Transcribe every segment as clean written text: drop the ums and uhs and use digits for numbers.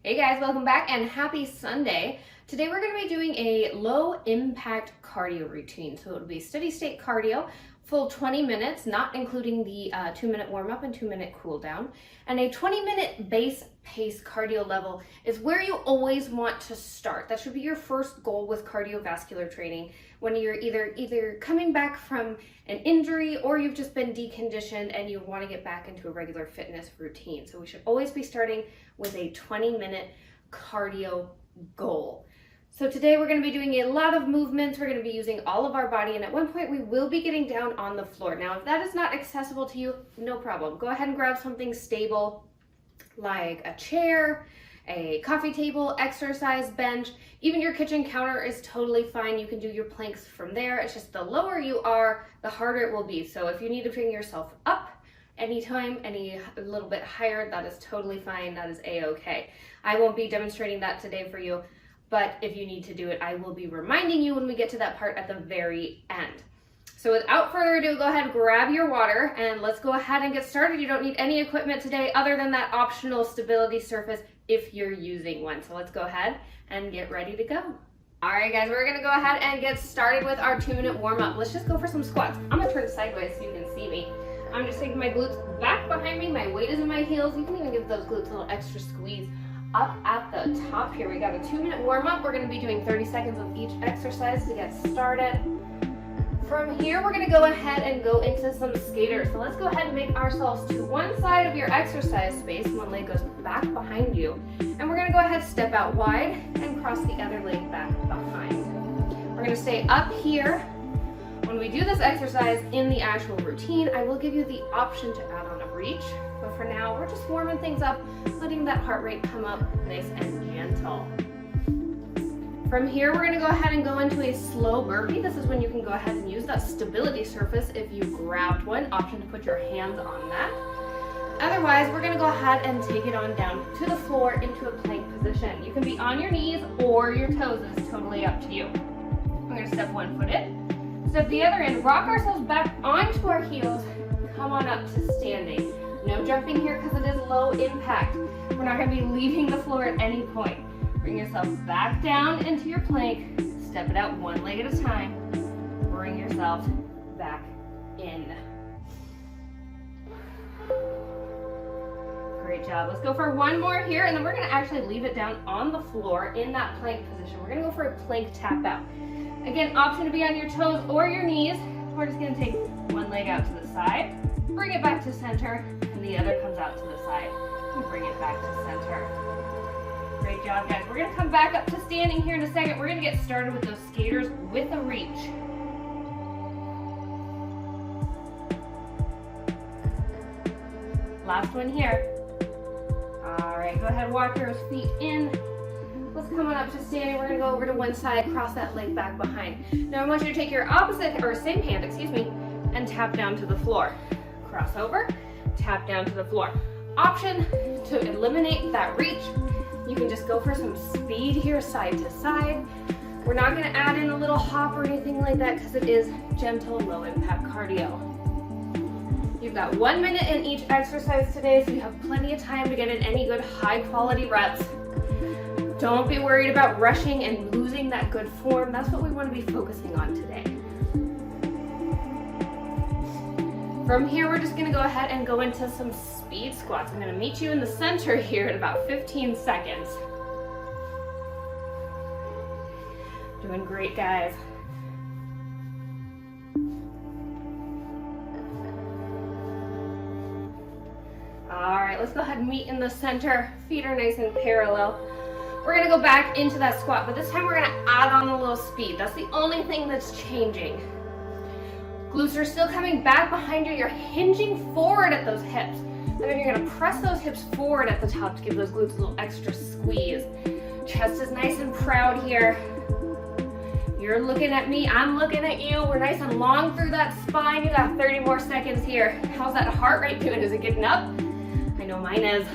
Hey guys, welcome back and happy Sunday. Today we're going to be doing a low impact cardio routine. So it'll be steady state cardio, full 20 minutes, not including the 2-minute warm up and 2-minute cool down. And a 20-minute base pace cardio level is where you always want to start. That should be your first goal with cardiovascular training when you're either coming back from an injury or you've just been deconditioned and you want to get back into a regular fitness routine. So we should always be starting with a 20-minute cardio goal. So today we're going to be doing a lot of movements. We're going to be using all of our body, and at one point we will be getting down on the floor. Now, if that is not accessible to you, no problem. Go ahead and grab something stable like a chair, a coffee table, exercise bench. Even your kitchen counter is totally fine. You can do your planks from there. It's just the lower you are, the harder it will be. So if you need to bring yourself up anytime, a little bit higher, that is totally fine. That is a-okay. I won't be demonstrating that today for you, but if you need to do it, I will be reminding you when we get to that part at the very end. So without further ado, go ahead, grab your water, and let's go ahead and get started. You don't need any equipment today other than that optional stability surface if you're using one. So let's go ahead and get ready to go. All right, guys, we're gonna go ahead and get started with our 2-minute warm up. Let's just go for some squats. I'm gonna turn sideways so you can see me. I'm just taking my glutes back behind me. My weight is in my heels. You can even give those glutes a little extra squeeze up at the top here. We got a 2-minute warm up. We're gonna be doing 30 seconds of each exercise to get started. From here, we're gonna go ahead and go into some skaters. So let's go ahead and make ourselves to one side of your exercise space. One leg goes back behind you. And we're gonna go ahead, step out wide and cross the other leg back behind. We're gonna stay up here. When we do this exercise in the actual routine, I will give you the option to add on a reach. But for now, we're just warming things up, letting that heart rate come up nice and gentle. From here, we're gonna go ahead and go into a slow burpee. This is when you can go ahead and use that stability surface if you grabbed one. Option to put your hands on that. Otherwise, we're gonna go ahead and take it on down to the floor into a plank position. You can be on your knees or your toes. It's totally up to you. We're gonna step one foot in, step the other in, rock ourselves back onto our heels, come on up to standing. No jumping here because it is low impact. We're not gonna be leaving the floor at any point. Bring yourself back down into your plank, step it out one leg at a time, bring yourself back in. Great job. Let's go for one more here, and then we're gonna actually leave it down on the floor in that plank position. We're gonna go for a plank tap out. Again, option to be on your toes or your knees. We're just gonna take one leg out to the side, bring it back to center, and the other comes out to the side, and bring it back to center. Great job, guys. We're gonna come back up to standing here in a second. We're gonna get started with those skaters with a reach. Last one here. All right, go ahead, walk your feet in. Let's come on up to standing. We're gonna go over to one side, cross that leg back behind. Now I want you to take your opposite, or same hand, and tap down to the floor. Cross over, tap down to the floor. Option to eliminate that reach. You can just go for some speed here, side to side. We're not gonna add in a little hop or anything like that because it is gentle, low impact cardio. You've got 1 minute in each exercise today, so you have plenty of time to get in any good high quality reps. Don't be worried about rushing and losing that good form. That's what we want to be focusing on today. From here, we're just gonna go ahead and go into some speed squats. I'm gonna meet you in the center here in about 15 seconds. Doing great, guys. All right, let's go ahead and meet in the center. Feet are nice and parallel. We're gonna go back into that squat, but this time we're gonna add on a little speed. That's the only thing that's changing. Glutes are still coming back behind you. You're hinging forward at those hips. And then you're gonna press those hips forward at the top to give those glutes a little extra squeeze. Chest is nice and proud here. You're looking at me, I'm looking at you. We're nice and long through that spine. You got 30 more seconds here. How's that heart rate doing? Is it getting up? I know mine is.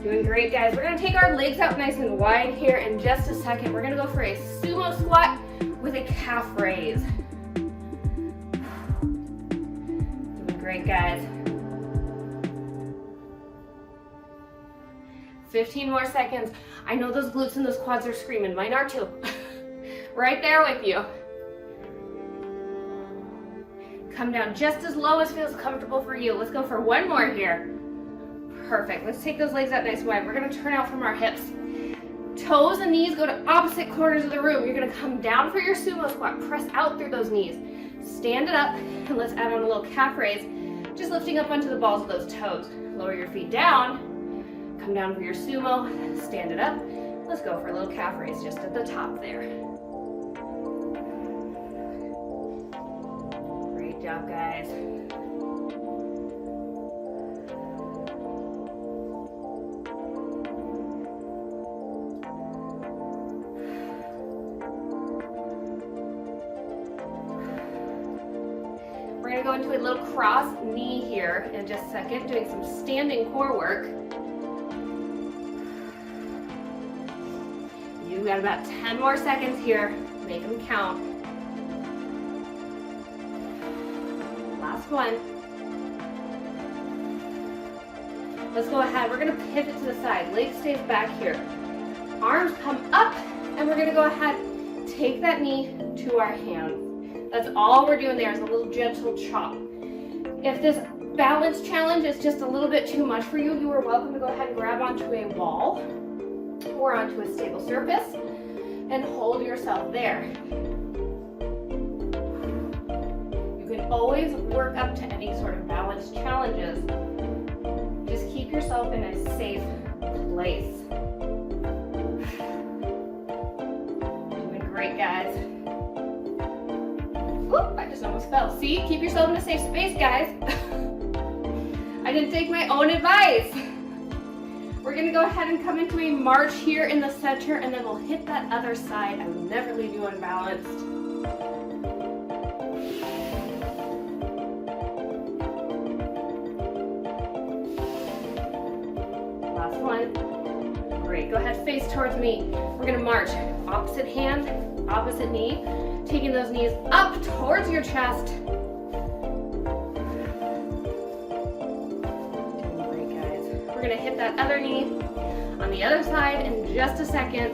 Doing great, guys. We're gonna take our legs out nice and wide here in just a second. We're gonna go for a sumo squat with a calf raise. Doing great, guys. 15 more seconds. I know those glutes and those quads are screaming. Mine are too. Right there with you. Come down just as low as feels comfortable for you. Let's go for one more here. Perfect. Let's take those legs out nice and wide. We're gonna turn out from our hips. Toes and knees go to opposite corners of the room. You're gonna come down for your sumo squat. Press out through those knees. Stand it up, and let's add on a little calf raise. Just lifting up onto the balls of those toes. Lower your feet down. Come down for your sumo. Stand it up. Let's go for a little calf raise just at the top there. Great job, guys. We're gonna go into a little cross knee here in just a second, doing some standing core work. You've got about 10 more seconds here. Make them count. Last one. Let's go ahead. We're gonna pivot to the side. Leg stays back here. Arms come up, and we're gonna go ahead, take that knee to our hands. That's all we're doing there is a little gentle chop. If this balance challenge is just a little bit too much for you, you are welcome to go ahead and grab onto a wall or onto a stable surface and hold yourself there. You can always work up to any sort of balance challenges. Just keep yourself in a safe place. Doing great, guys. Whoop, I just almost fell. See, keep yourself in a safe space, guys. I didn't take my own advice. We're gonna go ahead and come into a march here in the center, and then we'll hit that other side. I will never leave you unbalanced. Last one. Great, go ahead, face towards me. We're gonna march. Opposite hand, opposite knee. Taking those knees up towards your chest. Doing great, guys. We're gonna hit that other knee on the other side in just a second.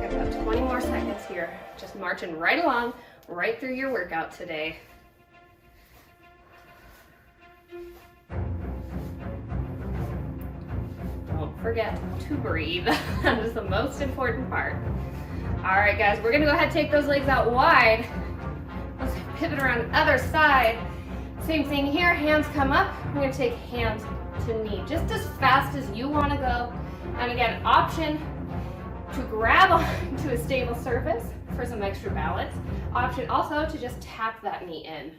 Got about 20 more seconds here. Just marching right along, right through your workout today. Don't forget to breathe. That is the most important part. All right, guys, we're gonna go ahead and take those legs out wide. Let's pivot around the other side. Same thing here, hands come up. We're gonna take hands to knee, just as fast as you wanna go. And again, option to grab onto a stable surface for some extra balance. Option also to just tap that knee in.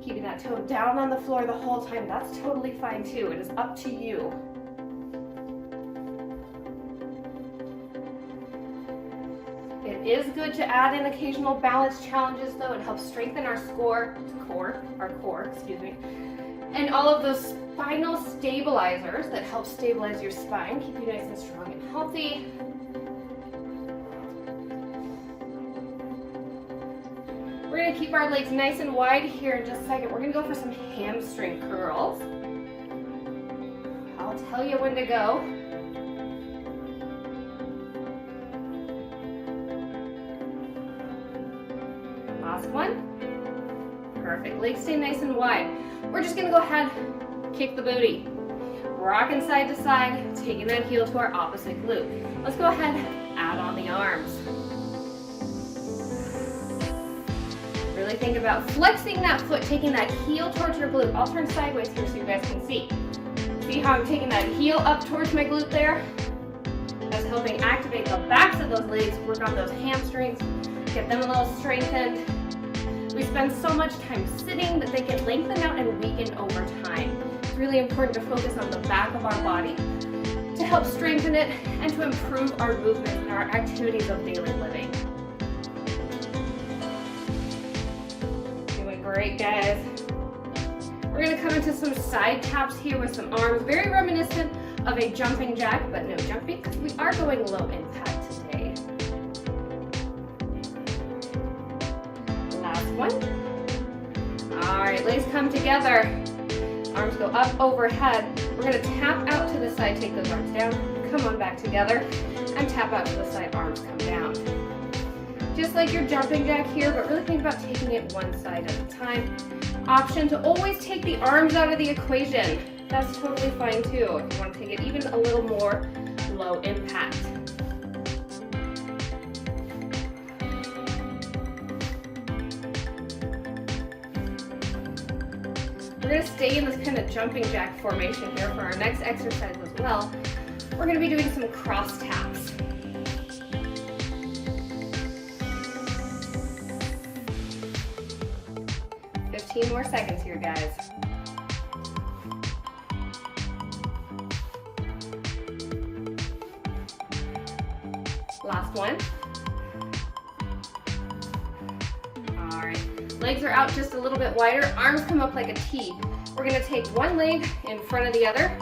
Keeping that toe down on the floor the whole time, that's totally fine too. It is up to you. It is good to add in occasional balance challenges though. It helps strengthen our core, and all of those spinal stabilizers that help stabilize your spine, keep you nice and strong and healthy. We're gonna keep our legs nice and wide here in just a second. We're gonna go for some hamstring curls. I'll tell you when to go. Last one. Perfect. Legs stay nice and wide. We're just gonna go ahead, kick the booty. Rocking side to side, taking that heel to our opposite glute. Let's go ahead, add on the arms. Really think about flexing that foot, taking that heel towards your glute. I'll turn sideways here so you guys can see. See how I'm taking that heel up towards my glute there? That's helping activate the backs of those legs, work on those hamstrings, get them a little strengthened. We spend so much time sitting that they get lengthened out and weakened over time. It's really important to focus on the back of our body to help strengthen it and to improve our movement and our activities of daily living. Great, guys. We're gonna come into some side taps here with some arms, very reminiscent of a jumping jack, but no jumping because we are going low impact today. Last one. All right, legs come together. Arms go up overhead. We're gonna tap out to the side, take those arms down, come on back together, and tap out to the side, arms come down. Just like your jumping jack here, but really think about taking it one side at a time. Option to always take the arms out of the equation. That's totally fine too, if you want to take it even a little more low impact. We're going to stay in this kind of jumping jack formation here for our next exercise as well. We're going to be doing some cross taps. More seconds here, guys. Last one. All right, legs are out just a little bit wider, arms come up like a T. We're gonna take one leg in front of the other,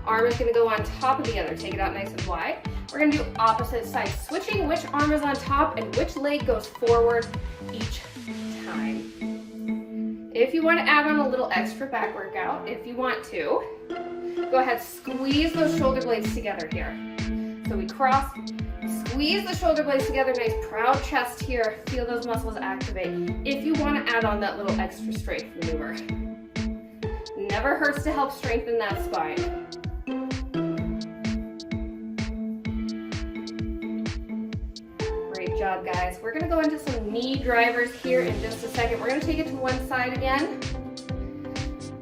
arm is gonna go on top of the other, take it out nice and wide. We're gonna do opposite sides, switching which arm is on top and which leg goes forward each time. If you want to add on a little extra back workout, if you want to, go ahead, squeeze those shoulder blades together here. So we cross, squeeze the shoulder blades together, nice proud chest here, feel those muscles activate. If you want to add on that little extra strength maneuver. Never hurts to help strengthen that spine. Great job, guys. We're gonna go into some knee drivers here in just a second. We're gonna take it to one side again,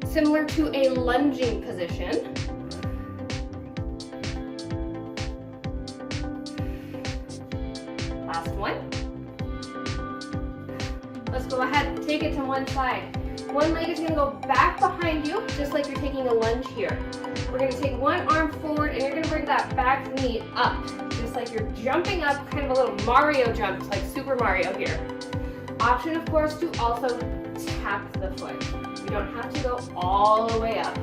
similar to a lunging position. Last one. Let's go ahead and take it to one side. One leg is gonna go back behind you, just like you're taking a lunge here. We're gonna take one arm forward and you're gonna bring that back knee up, just like you're jumping up, kind of a little Mario jump, like Super Mario here. Option, of course, to also tap the foot. You don't have to go all the way up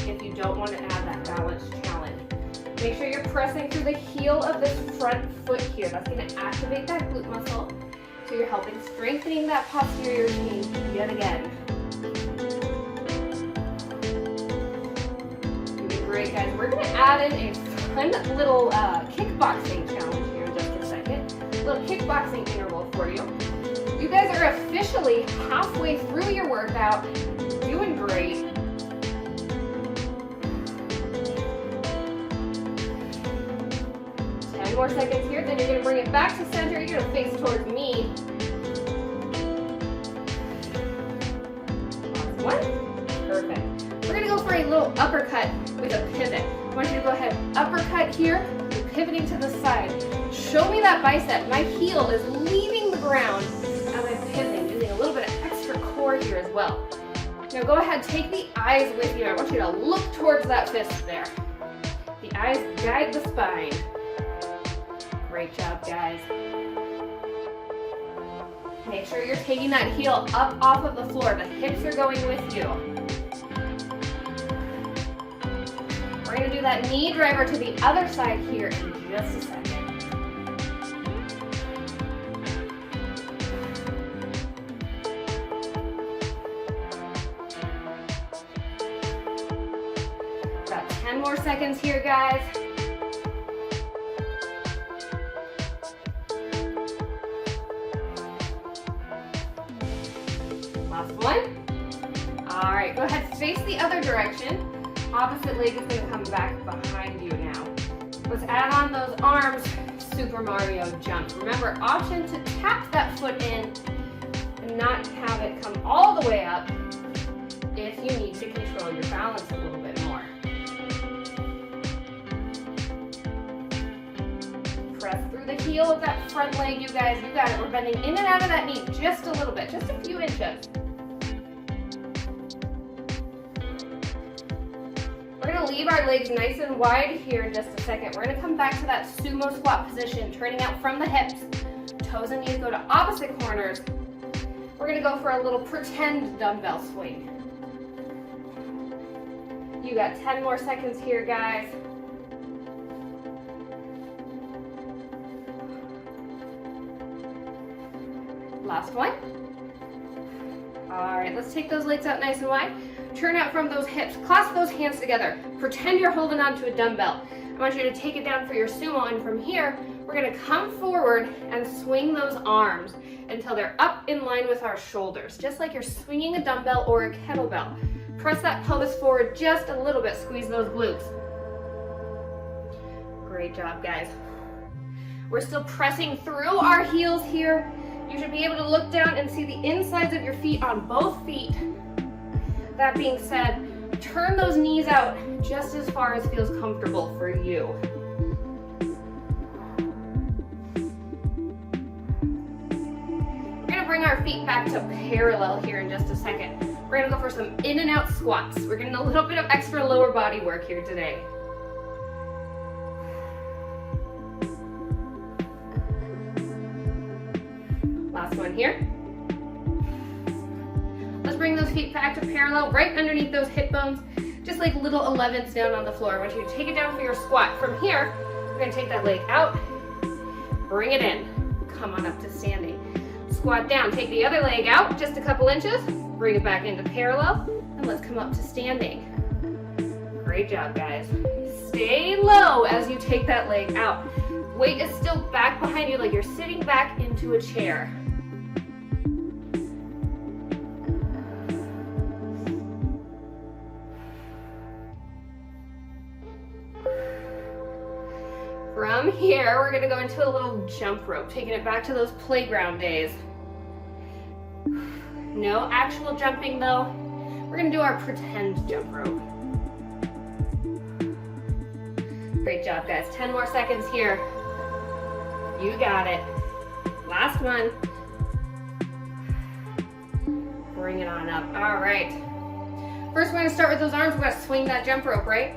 if you don't want to add that balance challenge. Make sure you're pressing through the heel of this front foot here. That's gonna activate that glute muscle. So you're helping strengthening that posterior chain yet again. Great, guys. We're going to add in a fun little kickboxing challenge here in just a second. A little kickboxing interval for you. You guys are officially halfway through your workout, doing great. More seconds here, then you're going to bring it back to center, you're going to face towards me. Last one. Perfect. We're going to go for a little uppercut with a pivot. I want you to go ahead, uppercut here, you're pivoting to the side. Show me that bicep. My heel is leaving the ground as I'm pivoting, using a little bit of extra core here as well. Now go ahead, take the eyes with you. I want you to look towards that fist there. The eyes guide the spine. Great job, guys. Make sure you're taking that heel up off of the floor. The hips are going with you. We're going to do that knee driver to the other side here in just a second. About 10 more seconds here, guys. Last one. All right, go ahead, face the other direction. Opposite leg is going to come back behind you now. Let's add on those arms, Super Mario jump. Remember, option to tap that foot in and not have it come all the way up if you need to control your balance a little bit more. Press through the heel of that front leg, you guys. You got it. We're bending in and out of that knee just a little bit, just a few inches. We're going to leave our legs nice and wide here in just a second. We're going to come back to that sumo squat position, turning out from the hips. Toes and knees go to opposite corners. We're gonna go for a little pretend dumbbell swing. You got 10 more seconds here, guys. Last one. All right, let's take those legs out nice and wide. Turn out from those hips. Clasp those hands together. Pretend you're holding onto a dumbbell. I want you to take it down for your sumo, and from here, we're gonna come forward and swing those arms until they're up in line with our shoulders, just like you're swinging a dumbbell or a kettlebell. Press that pelvis forward just a little bit, squeeze those glutes. Great job, guys. We're still pressing through our heels here. You should be able to look down and see the insides of your feet on both feet. That being said, turn those knees out just as far as feels comfortable for you. We're gonna bring our feet back to parallel here in just a second. We're gonna go for some in and out squats. We're getting a little bit of extra lower body work here today. Last one here. Let's bring those feet back to parallel, right underneath those hip bones, just like little 11s down on the floor. I want you to take it down for your squat. From here, we're gonna take that leg out, bring it in, come on up to standing. Squat down, take the other leg out, just a couple inches, bring it back into parallel, and let's come up to standing. Great job, guys. Stay low as you take that leg out. Weight is still back behind you like you're sitting back into a chair. From here, we're gonna go into a little jump rope, taking it back to those playground days. No actual jumping though. We're gonna do our pretend jump rope. Great job, guys. 10 more seconds here. You got it. Last one. Bring it on up. All right. First, we're gonna start with those arms. We're gonna swing that jump rope, right?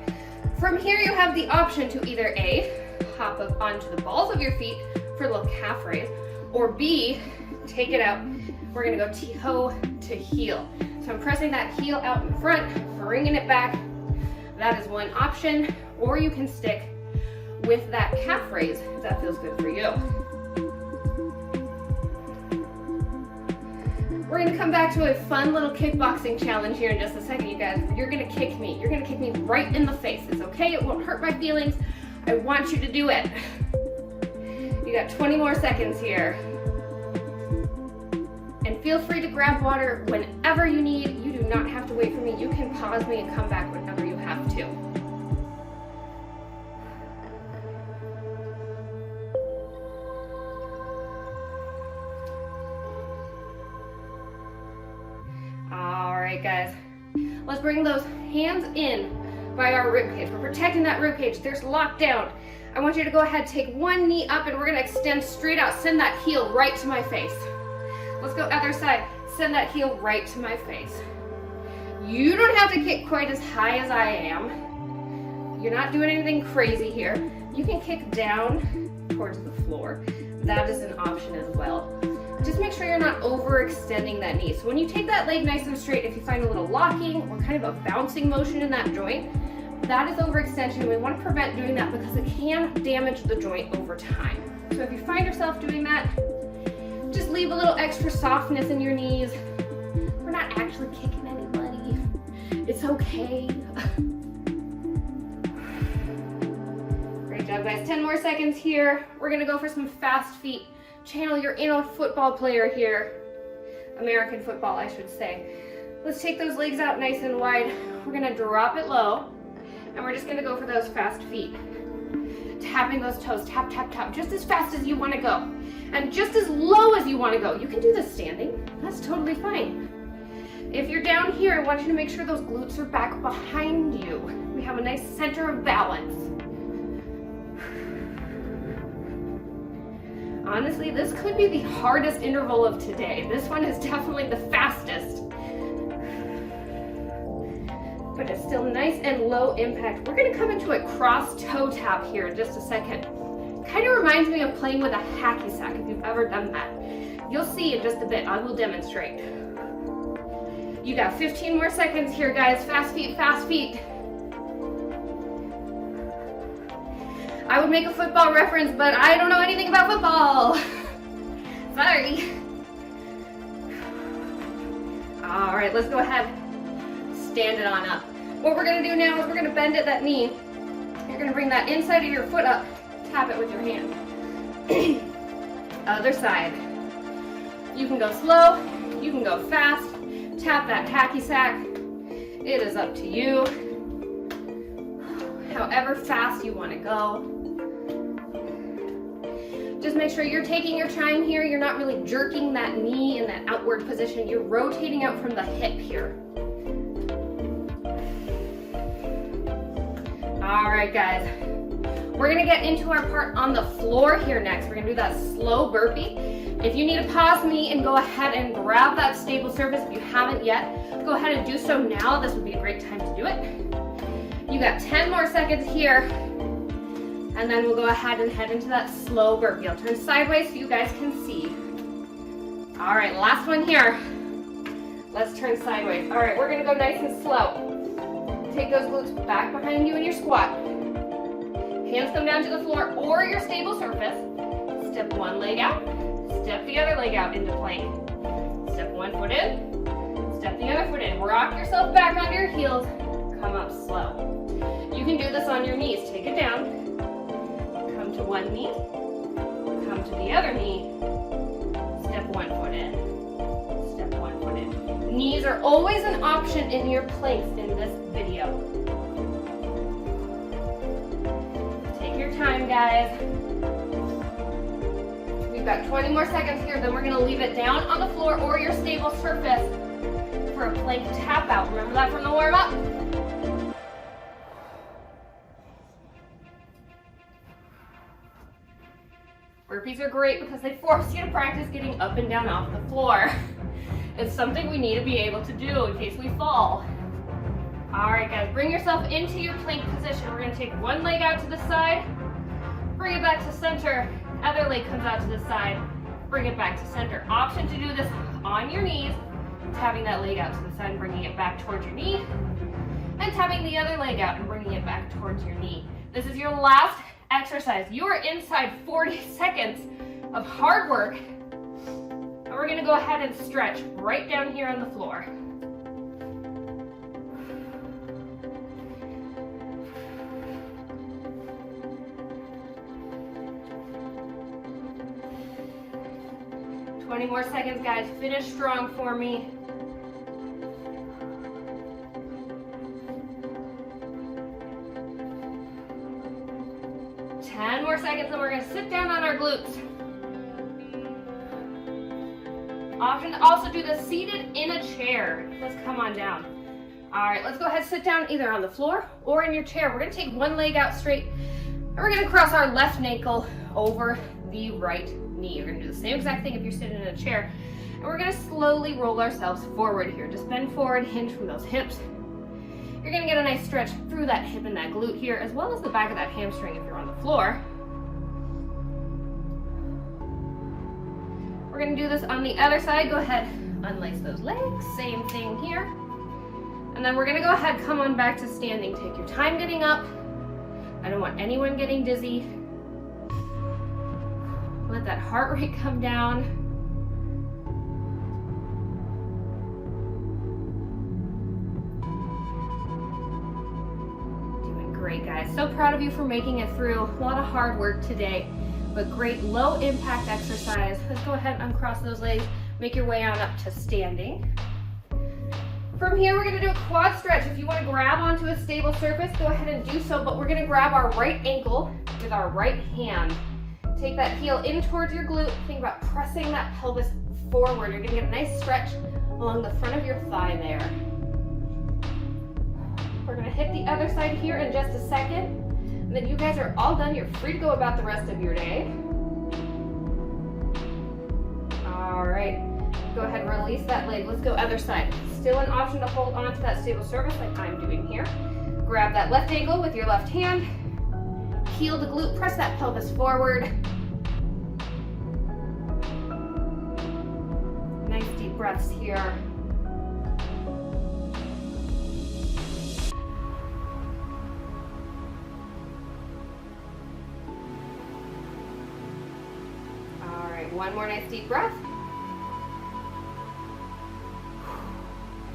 From here, you have the option to either A, hop up onto the balls of your feet for a little calf raise, or B, take it out. We're gonna go toe to heel. So I'm pressing that heel out in front, bringing it back. That is one option, or you can stick with that calf raise if that feels good for you. We're gonna come back to a fun little kickboxing challenge here in just a second, you guys. You're gonna kick me. You're gonna kick me right in the face. It's okay, it won't hurt my feelings. I want you to do it. You got 20 more seconds here. And feel free to grab water whenever you need. You do not have to wait for me. You can pause me and come back whenever you have to. All right, guys. Let's bring those hands in by our rib cage. We're protecting that rib cage. There's lockdown. I want you to go ahead, take one knee up, and we're gonna extend straight out. Send that heel right to my face. Let's go other side. Send that heel right to my face. You don't have to kick quite as high as I am. You're not doing anything crazy here. You can kick down towards the floor. That is an option as well. Just make sure you're not overextending that knee. So when you take that leg nice and straight, if you find a little locking or kind of a bouncing motion in that joint, that is overextension. We want to prevent doing that because it can damage the joint over time. So if you find yourself doing that, just leave a little extra softness in your knees. We're not actually kicking anybody. It's okay. Great job, guys. 10 more seconds here. We're gonna go for some fast feet. Channel your inner football player here. American football, I should say. Let's take those legs out nice and wide. We're gonna drop it low, and we're just gonna go for those fast feet. Tapping those toes, tap, tap, tap, just as fast as you wanna go. And just as low as you wanna go. You can do this standing, that's totally fine. If you're down here, I want you to make sure those glutes are back behind you. We have a nice center of balance. Honestly, this could be the hardest interval of today. This one is definitely the fastest. But it's still nice and low impact. We're gonna come into a cross toe tap here in just a second. Kind of reminds me of playing with a hacky sack if you've ever done that. You'll see in just a bit. I will demonstrate. You got 15 more seconds here, guys. Fast feet, fast feet. I would make a football reference, but I don't know anything about football. Sorry. All right, let's go ahead. Stand it on up. What we're gonna do now is we're gonna bend at that knee. You're gonna bring that inside of your foot up. Tap it with your hand. Other side. You can go slow, you can go fast. Tap that hacky sack. It is up to you. However fast you want to go. Just make sure you're taking your time here. You're not really jerking that knee in that outward position. You're rotating out from the hip here. All right, guys. We're gonna get into our part on the floor here next. We're gonna do that slow burpee. If you need to pause me and go ahead and grab that stable surface, if you haven't yet, go ahead and do so now. This would be a great time to do it. You got 10 more seconds here, and then we'll go ahead and head into that slow burpee. I'll turn sideways so you guys can see. All right, last one here. Let's turn sideways. All right, we're gonna go nice and slow. Take those glutes back behind you in your squat. Hands come down to the floor or your stable surface. Step one leg out. Step the other leg out into plank. Step one foot in. Step the other foot in. Rock yourself back onto your heels. Come up slow. You can do this on your knees. Take it down. Come to one knee. Come to the other knee. Step one foot in. Step one foot in. Knees are always an option in your planks in this video. Take your time, guys. We've got 20 more seconds here, then we're gonna leave it down on the floor or your stable surface for a plank tap out. Remember that from the warm up? Burpees are great because they force you to practice getting up and down off the floor. It's something we need to be able to do in case we fall. All right, guys, bring yourself into your plank position. We're gonna take one leg out to the side, bring it back to center. Other leg comes out to the side, bring it back to center. Option to do this on your knees, tapping that leg out to the side and bringing it back towards your knee, and tapping the other leg out and bringing it back towards your knee. This is your last exercise. You are inside 40 seconds of hard work, and we're gonna go ahead and stretch right down here on the floor. 20 more seconds, guys. Finish strong for me. Ten more seconds, and we're gonna sit down on our glutes. Option to also do this seated in a chair. Let's come on down. All right, let's go ahead and sit down either on the floor or in your chair. We're gonna take one leg out straight, and we're gonna cross our left ankle over the right knee. You're gonna do the same exact thing if you're sitting in a chair. And we're gonna slowly roll ourselves forward here. Just bend forward, hinge from those hips. You're gonna get a nice stretch through that hip and that glute here, as well as the back of that hamstring if you're on the floor. We're gonna do this on the other side. Go ahead, unlace those legs, same thing here. And then we're gonna go ahead, come on back to standing. Take your time getting up. I don't want anyone getting dizzy. Let that heart rate come down. Great, guys. So proud of you for making it through. A lot of hard work today, but great low impact exercise. Let's go ahead and uncross those legs. Make your way on up to standing. From here, we're gonna do a quad stretch. If you wanna grab onto a stable surface, go ahead and do so, but we're gonna grab our right ankle with our right hand. Take that heel in towards your glute. Think about pressing that pelvis forward. You're gonna get a nice stretch along the front of your thigh there. We're gonna hit the other side here in just a second. And then you guys are all done. You're free to go about the rest of your day. All right, go ahead and release that leg. Let's go other side. Still an option to hold on to that stable surface like I'm doing here. Grab that left ankle with your left hand. Heel the glute, press that pelvis forward. deep breaths here. All right, one more nice deep breath.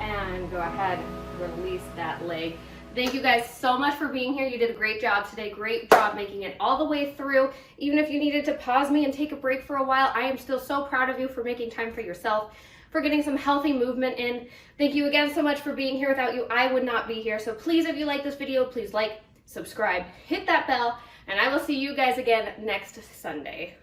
And go ahead, release that leg. Thank you guys so much for being here. You did a great job today. Great job making it all the way through. Even if you needed to pause me and take a break for a while, I am still so proud of you for making time for yourself, for getting some healthy movement in. Thank you again so much for being here. Without you, I would not be here. So please, if you like this video, please like, subscribe, hit that bell, and I will see you guys again next Sunday.